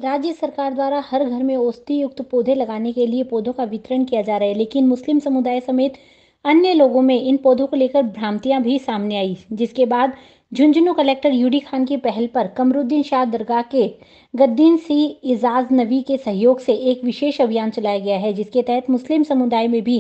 राज्य सरकार द्वारा हर घर में औषधि युक्त पौधे लगाने के लिए पौधों का वितरण किया जा रहा है, लेकिन मुस्लिम समुदाय समेत अन्य लोगों में इन पौधों को लेकर भ्रांतियां भी सामने आई, जिसके बाद झुंझुनू कलेक्टर यूडी खान की पहल पर कमरुद्दीन शाह दरगाह के गद्दीन सी इजाज नबी के सहयोग से एक विशेष अभियान चलाया गया है, जिसके तहत मुस्लिम समुदाय में भी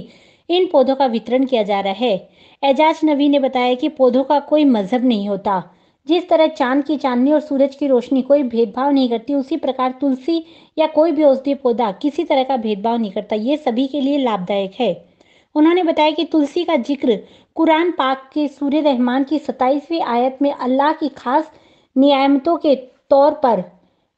इन पौधों का वितरण किया जा रहा है। एजाज नबी ने बताया कि पौधों का कोई मजहब नहीं होता। जिस तरह चांद की चांदनी और सूरज की रोशनी कोई भेदभाव नहीं करती, उसी प्रकार तुलसी या कोई भी औषधीय पौधा किसी तरह का भेदभाव नहीं करता। ये सभी के लिए लाभदायक है। उन्होंने बताया कि तुलसी का जिक्र कुरान पाक के सूरह रहमान की 27वीं आयत में अल्लाह की खास नियामतों के तौर पर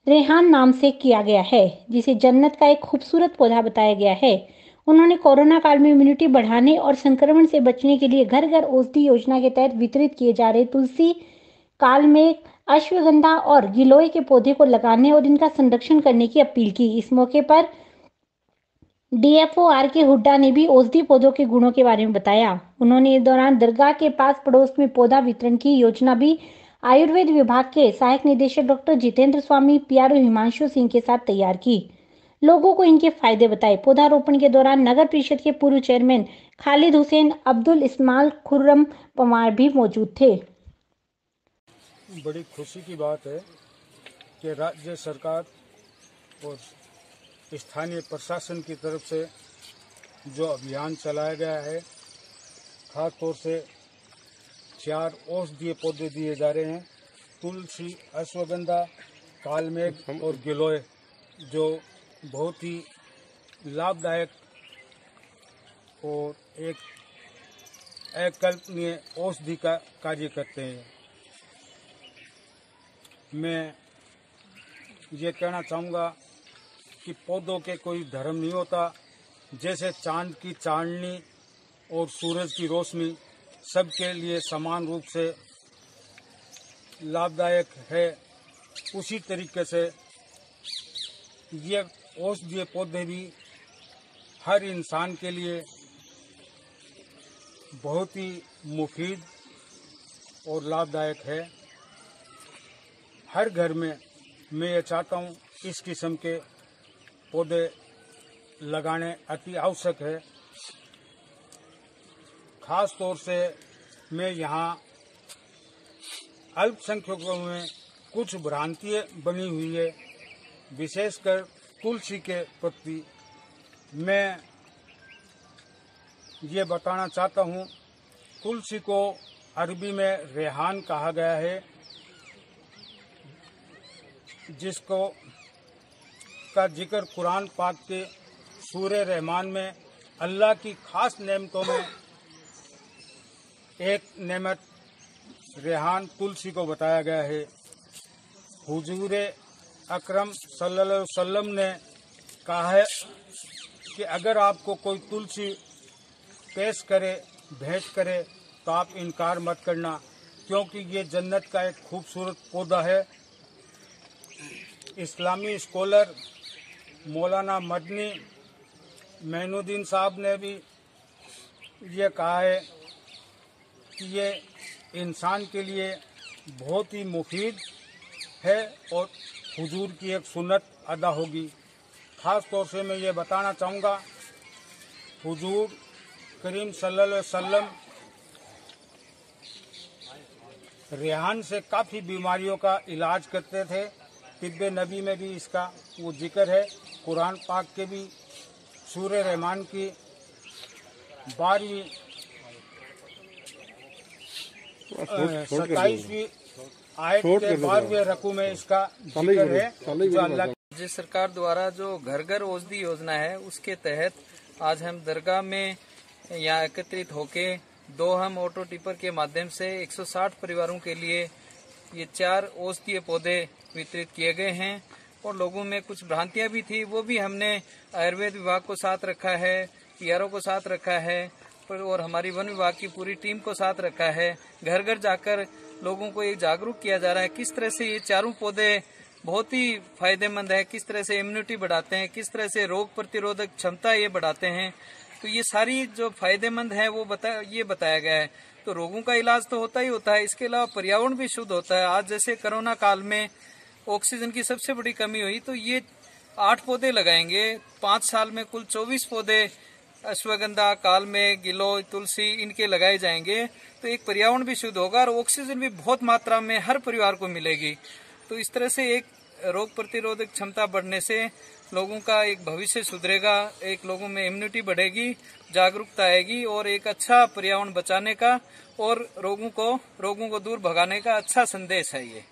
रेहान नाम से किया गया है, जिसे जन्नत का एक खूबसूरत पौधा बताया गया है। उन्होंने कोरोना काल में इम्यूनिटी बढ़ाने और संक्रमण से बचने के लिए घर घर औषधि योजना के तहत वितरित किए जा रहे तुलसी काल में अश्वगंधा और गिलोय के पौधे को लगाने और इनका संरक्षण करने की अपील की। इस मौके पर डीएफओ आर के हुड्डा ने भी औषधि पौधों के गुणों के बारे में बताया। उन्होंने इस दौरान दरगाह के पास पड़ोस में पौधा वितरण की योजना भी आयुर्वेद विभाग के सहायक निदेशक डॉक्टर जितेंद्र स्वामी पीआरओ हिमांशु सिंह के साथ तैयार की। लोगों को इनके फायदे बताए। पौधारोपण के दौरान नगर परिषद के पूर्व चेयरमैन खालिद हुसैन, अब्दुल इस्माल, खुर्रम पवार भी मौजूद थे। बड़ी खुशी की बात है कि राज्य सरकार और स्थानीय प्रशासन की तरफ से जो अभियान चलाया गया है, खास तौर से 4 औषधीय पौधे दिए जा रहे हैं, तुलसी, अश्वगंधा, कालमेघ और गिलोय, जो बहुत ही लाभदायक और एक अकल्पनीय औषधि का कार्य करते हैं। मैं ये कहना चाहूँगा कि पौधों के कोई धर्म नहीं होता। जैसे चांद की चांदनी और सूरज की रोशनी सबके लिए समान रूप से लाभदायक है, उसी तरीके से ये औषधीय पौधे भी हर इंसान के लिए बहुत ही मुफीद और लाभदायक है। हर घर में मैं ये चाहता हूँ इस किस्म के पौधे लगाने अति आवश्यक है। खास तौर से मैं यहाँ अल्पसंख्यकों में कुछ भ्रांतियाँ बनी हुई है, विशेषकर तुलसी के प्रति मैं ये बताना चाहता हूँ। तुलसी को अरबी में रेहान कहा गया है, जिसको का जिक्र कुरान पाक के सूरह रहमान में अल्लाह की खास नेमतों में एक नेमत रेहान तुलसी को बताया गया है। हुजूर अकरम सल्लल्लाहु अलैहि वसल्लम ने कहा है कि अगर आपको कोई तुलसी पेश करे, भेंट करे, तो आप इनकार मत करना, क्योंकि ये जन्नत का एक खूबसूरत पौधा है। इस्लामी स्कॉलर मौलाना मदनी मैनुद्दीन साहब ने भी ये कहा है कि ये इंसान के लिए बहुत ही मुफीद है और हुजूर की एक सुन्नत अदा होगी। ख़ास तौर से मैं ये बताना चाहूँगा, हुजूर करीम सल्लल्लाहु अलैहि वसल्लम रेहान से काफ़ी बीमारियों का इलाज करते थे। तिब्बे नबी में भी इसका वो जिक्र है। कुरान पाक के भी सूरह रहमान की 27वीं आयत के 12वें रकू में इसका जिक्र है। जो अल्लाह राज्य सरकार द्वारा जो घर घर औषधि योजना है, उसके तहत आज हम दरगाह में यहाँ एकत्रित होके 2 हम ऑटो टिपर के माध्यम से 160 परिवारों के लिए ये 4 औषधीय पौधे वितरित किए गए हैं। और लोगों में कुछ भ्रांतियां भी थी, वो भी हमने आयुर्वेद विभाग को साथ रखा है, पीआरओ को साथ रखा है और हमारी वन विभाग की पूरी टीम को साथ रखा है। घर घर जाकर लोगों को ये जागरूक किया जा रहा है किस तरह से ये चारों पौधे बहुत ही फायदेमंद है, किस तरह से इम्यूनिटी बढ़ाते हैं, किस तरह से रोग प्रतिरोधक क्षमता ये बढ़ाते हैं। तो ये सारी जो फायदेमंद है वो बताया गया है। तो रोगों का इलाज तो होता ही होता है, इसके अलावा पर्यावरण भी शुद्ध होता है। आज जैसे कोरोना काल में ऑक्सीजन की सबसे बड़ी कमी हुई, तो ये 8 पौधे लगाएंगे। 5 साल में कुल 24 पौधे अश्वगंधा, कालमेघ, गिलोय, तुलसी इनके लगाए जाएंगे। तो एक पर्यावरण भी शुद्ध होगा और ऑक्सीजन भी बहुत मात्रा में हर परिवार को मिलेगी। तो इस तरह से एक रोग प्रतिरोधक क्षमता बढ़ने से लोगों का एक भविष्य सुधरेगा, एक लोगों में इम्यूनिटी बढ़ेगी, जागरूकता आएगी और एक अच्छा पर्यावरण बचाने का और रोगों को दूर भगाने का अच्छा संदेश है ये।